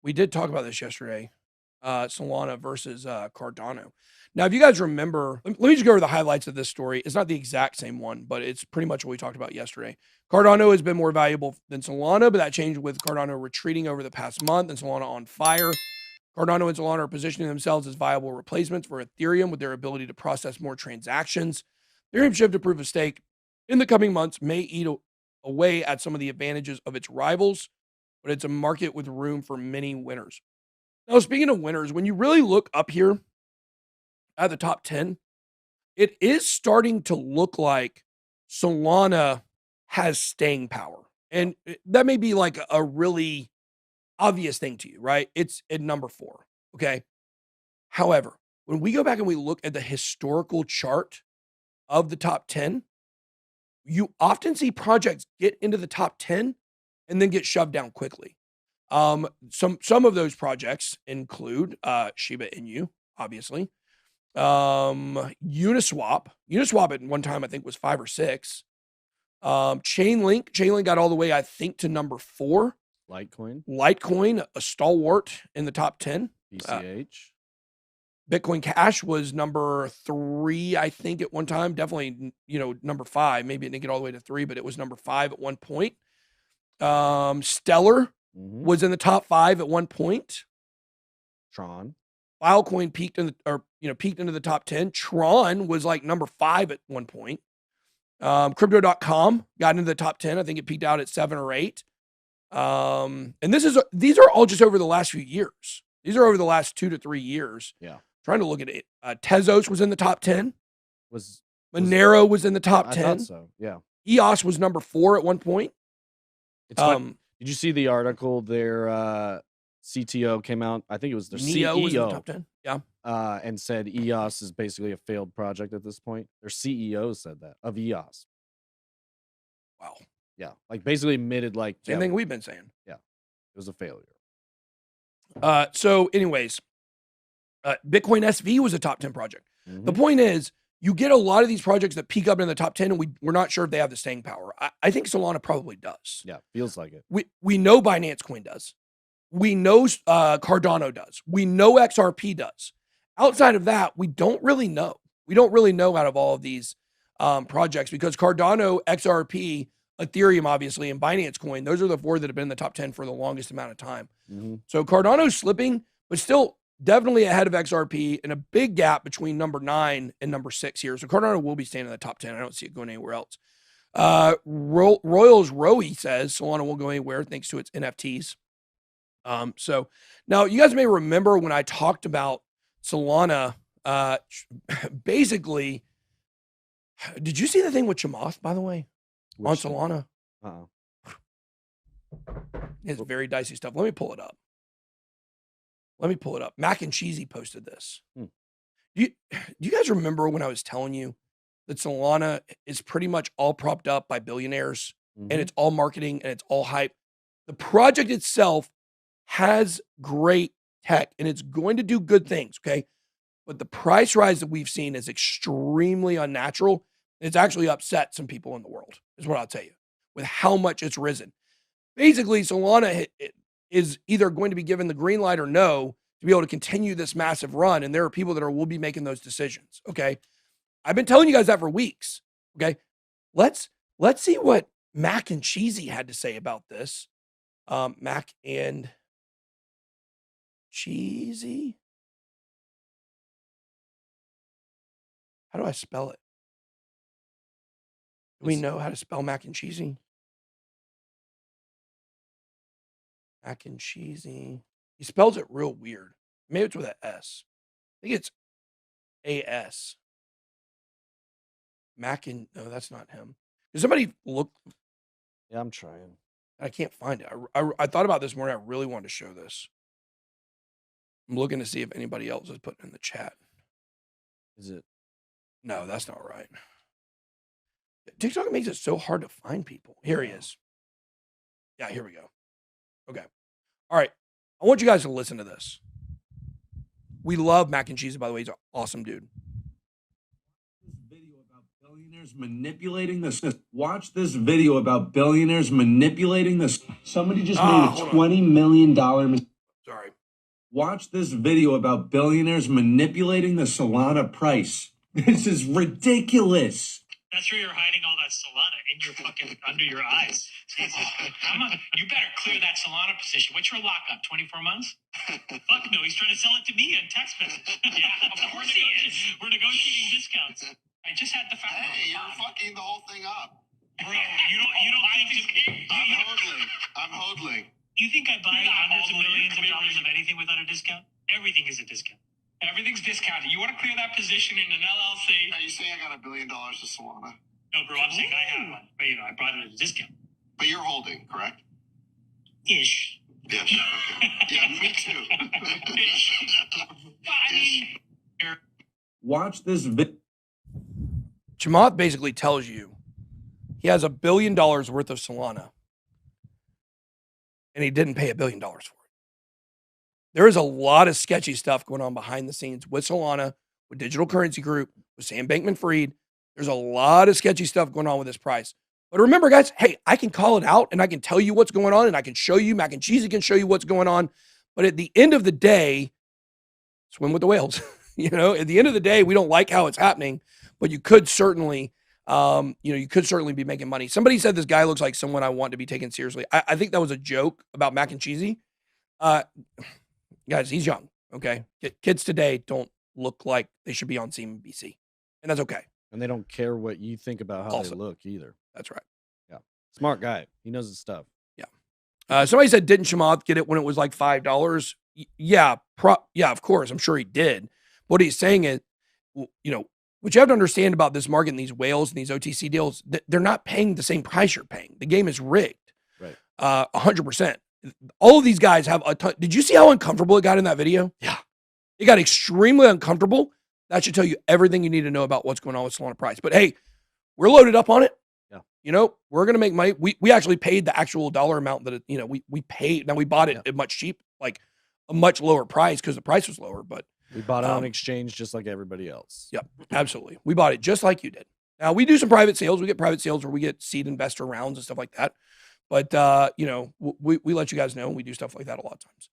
We did talk about this yesterday. Solana versus Cardano. Now, if you guys remember, let me just go over the highlights of this story. It's not the exact same one, but it's pretty much what we talked about yesterday. Cardano has been more valuable than Solana, but that changed with Cardano retreating over the past month and Solana on fire. Cardano and Solana are positioning themselves as viable replacements for Ethereum with their ability to process more transactions. Ethereum's shift to proof of stake in the coming months may eat away at some of the advantages of its rivals, but it's a market with room for many winners. Now, speaking of winners, when you really look up here at the top 10, it is starting to look like Solana has staying power. And that may be like a really obvious thing to you, right? It's at number 4. Okay. However, when we go back and we look at the historical chart of the top 10, you often see projects get into the top 10 and then get shoved down quickly. Some of those projects include Shiba Inu, obviously. Uniswap. Uniswap at one time I think was 5 or 6. Chainlink got all the way I think to number 4. Litecoin, a stalwart in the top 10. BCH. Bitcoin Cash was number 3, I think, at one time. Definitely, number 5. Maybe it didn't get all the way to 3, but it was number 5 at one point. Stellar was in the top 5 at one point. Tron. Filecoin peaked into the top 10. Tron was like number 5 at one point. Crypto.com got into the top 10. I think it peaked out at 7 or 8. And these are all just over the last few years. These are over the last 2 to 3 years. Yeah. Trying to look at it. Tezos was in the top 10. Monero was in the top 10. I thought so. Yeah. EOS was number 4 at one point. Did you see the article? Their CTO came out. I think it was their Neo CEO was in the top 10. Yeah. And said EOS is basically a failed project at this point. Their CEO said that of EOS. Wow. Yeah. Like basically admitted like same thing we've been saying. Yeah. It was a failure. So anyways, Bitcoin SV was a top 10 project. The point is, you get a lot of these projects that peak up in the top 10 and we're not sure if they have the staying power. I think Solana probably does. Yeah, feels like it. We know Binance Coin does. We know Cardano does. We know XRP does. Outside of that, we don't really know. We don't really know out of all of these projects because Cardano, XRP, Ethereum, obviously, and Binance Coin, those are the 4 that have been in the top 10 for the longest amount of time. So Cardano's slipping, but still definitely ahead of XRP and a big gap between number 9 and number 6 here. So Cardano will be staying in the top 10. I don't see it going anywhere else. Royals Rowie says Solana won't go anywhere thanks to its NFTs. So now you guys may remember when I talked about Solana, basically, did you see the thing with Chamath, by the way, on Solana? It's very dicey stuff. Let me pull it up. Mac and Cheesy posted this. Do you guys remember when I was telling you that Solana is pretty much all propped up by billionaires and it's all marketing and it's all hype? The project itself has great tech and it's going to do good things, okay? But the price rise that we've seen is extremely unnatural. It's actually upset some people in the world, is what I'll tell you, with how much it's risen. Basically, Solana is either going to be given the green light or no to be able to continue this massive run. And there are people that will be making those decisions. Okay. I've been telling you guys that for weeks. Okay. Let's see what Mac and Cheesy had to say about this. Mac and Cheesy. How do I spell it? Do we know how to spell Mac and Cheesy? Mac and Cheesy. He spells it real weird. Maybe it's with an S. I think it's A-S. No, that's not him. Does somebody look? Yeah, I'm trying. I can't find it. I thought about this morning. I really wanted to show this. I'm looking to see if anybody else is putting it in the chat. Is it? No, that's not right. TikTok makes it so hard to find people. Here he is. Yeah, here we go. Okay. All right. I want you guys to listen to this. We love Mac and Cheese, by the way. He's an awesome dude. This video about billionaires manipulating this. Watch this video about billionaires manipulating this. Somebody just made a $20 million mistake. Sorry. Watch this video about billionaires manipulating the Solana price. This is ridiculous. That's where you're hiding all that Solana in your fucking under your eyes. You better clear that Solana position. What's your lockup? 24 months? Fuck no, he's trying to sell it to me in text message. Yeah, of course he is. We're negotiating discounts. I just had the fact. Hey, you're fucking the whole thing up. Bro, you don't think I'm hodling. You think I buy hundreds of millions of dollars of anything without a discount? Everything is a discount. Everything's discounted. You want to clear that position in an LLC? Are you saying I got $1 billion to Solana? No, bro, I'm saying I have one. But, I bought it at a discount. But you're holding, correct? Ish. Yes. Okay. Yeah, me too. Ish. Well, Watch this video. Chamath basically tells you he has $1 billion worth of Solana and he didn't pay $1 billion for it. There is a lot of sketchy stuff going on behind the scenes with Solana, with Digital Currency Group, with Sam Bankman-Fried. There's a lot of sketchy stuff going on with this price. But remember, guys, hey, I can call it out and I can tell you what's going on and I can show you, Mac and Cheesy can show you what's going on. But at the end of the day, swim with the whales. At the end of the day, we don't like how it's happening, but you could certainly, you could certainly be making money. Somebody said this guy looks like someone I want to be taken seriously. I think that was a joke about Mac and Cheesy. Guys, he's young, okay? Kids today don't look like they should be on CNBC, and that's okay. And they don't care what you think about how they look either. That's right. Yeah. Smart guy. He knows his stuff. Yeah. Somebody said, didn't Chamath get it when it was like $5? Yeah, of course. I'm sure he did. What he's saying is, what you have to understand about this market and these whales and these OTC deals, they're not paying the same price you're paying. The game is rigged. Right. 100%. All of these guys have a ton. Did you see how uncomfortable it got in that video? Yeah. It got extremely uncomfortable. That should tell you everything you need to know about what's going on with Solana price. But hey, we're loaded up on it. Yeah. We're going to make money. We actually paid the actual dollar amount that, we paid. Now we bought it at much cheap, like a much lower price because the price was lower, but we bought it on exchange just like everybody else. Yep, absolutely. We bought it just like you did. Now we do some private sales. We get private sales where we get seed investor rounds and stuff like that. But, we let you guys know we do stuff like that a lot of times.